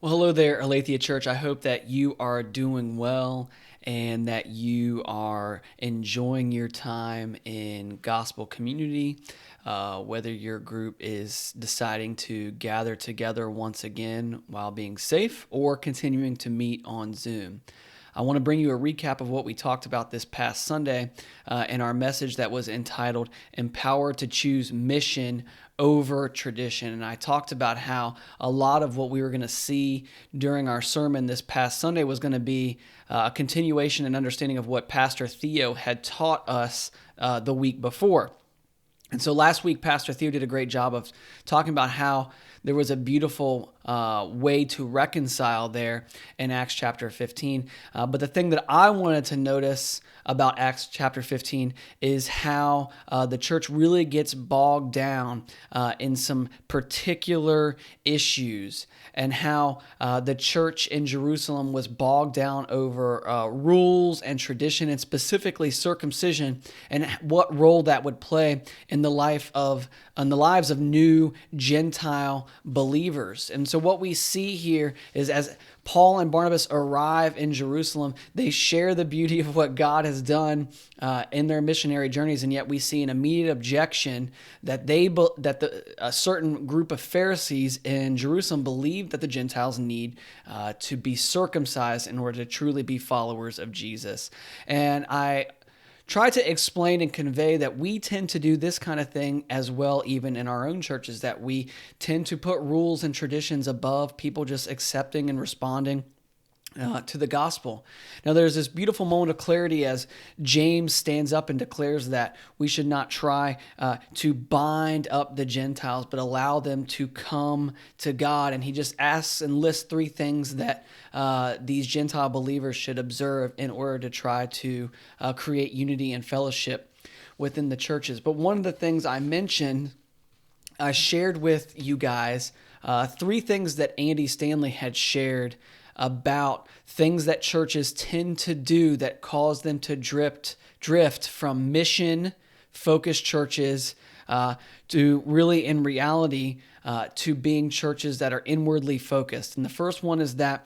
Well, hello there, Aletheia Church. I hope that you are doing well and that you are enjoying your time in gospel community, whether your group is deciding to gather together once again while being safe or continuing to meet on Zoom. I want to bring you a recap of what we talked about this past Sunday in our message that was entitled Empowered to Choose Mission over Tradition. And I talked about how a lot of what we were going to see during our sermon this past Sunday was going to be a continuation and understanding of what Pastor Theo had taught us the week before. And so last week, Pastor Theo did a great job of talking about how there was a beautiful way to reconcile there in Acts chapter 15. But the thing that I wanted to notice about Acts chapter 15 is how the church really gets bogged down in some particular issues, and how the church in Jerusalem was bogged down over rules and tradition, and specifically circumcision, and what role that would play in the lives of new Gentile believers. And so what we see here is, as Paul and Barnabas arrive in Jerusalem, they share the beauty of what God has done in their missionary journeys, and yet we see an immediate objection that a certain group of Pharisees in Jerusalem believe that the Gentiles need to be circumcised in order to truly be followers of Jesus. And I try to explain and convey that we tend to do this kind of thing as well, even in our own churches, that we tend to put rules and traditions above people just accepting and responding to the gospel. Now, there's this beautiful moment of clarity as James stands up and declares that we should not try to bind up the Gentiles, but allow them to come to God. And he just asks and lists three things that these Gentile believers should observe in order to try to create unity and fellowship within the churches. But one of the things I mentioned, I shared with you guys three things that Andy Stanley had shared about things that churches tend to do that cause them to drift from mission-focused churches to really, in reality, to being churches that are inwardly focused. And the first one is that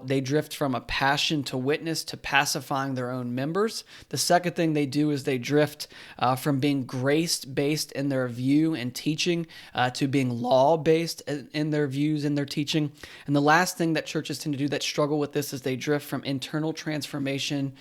they drift from a passion to witness to pacifying their own members. The second thing they do is they drift from being grace-based in their view and teaching to being law-based in their views and their teaching. And the last thing that churches tend to do that struggle with this is they drift from internal transformation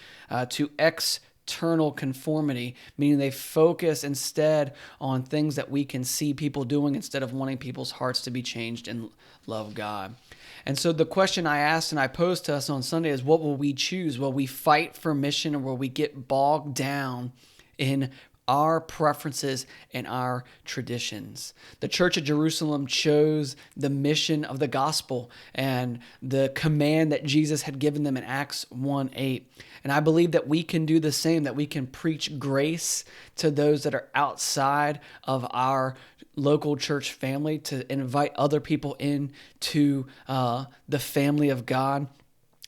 to external conformity, meaning they focus instead on things that we can see people doing instead of wanting people's hearts to be changed and love God. And so the question I asked and I posed to us on Sunday is, what will we choose? Will we fight for mission, or will we get bogged down in our preferences and our traditions? The church at Jerusalem chose the mission of the gospel and the command that Jesus had given them in Acts 1:8. And I believe that we can do the same, that we can preach grace to those that are outside of our local church family, to invite other people into the family of God,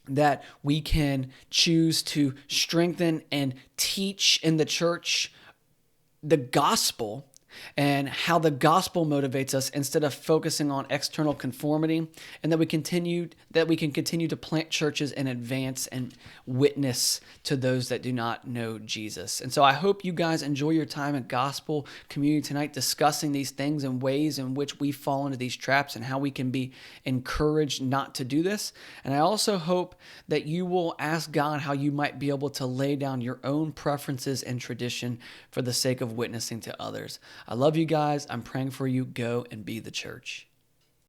that we can choose to strengthen and teach in the church the gospel and how the gospel motivates us instead of focusing on external conformity, and that we can continue to plant churches and advance and witness to those that do not know Jesus. And so I hope you guys enjoy your time at Gospel Community tonight, discussing these things and ways in which we fall into these traps and how we can be encouraged not to do this. And I also hope that you will ask God how you might be able to lay down your own preferences and tradition for the sake of witnessing to others. I love you guys. I'm praying for you. Go and be the church.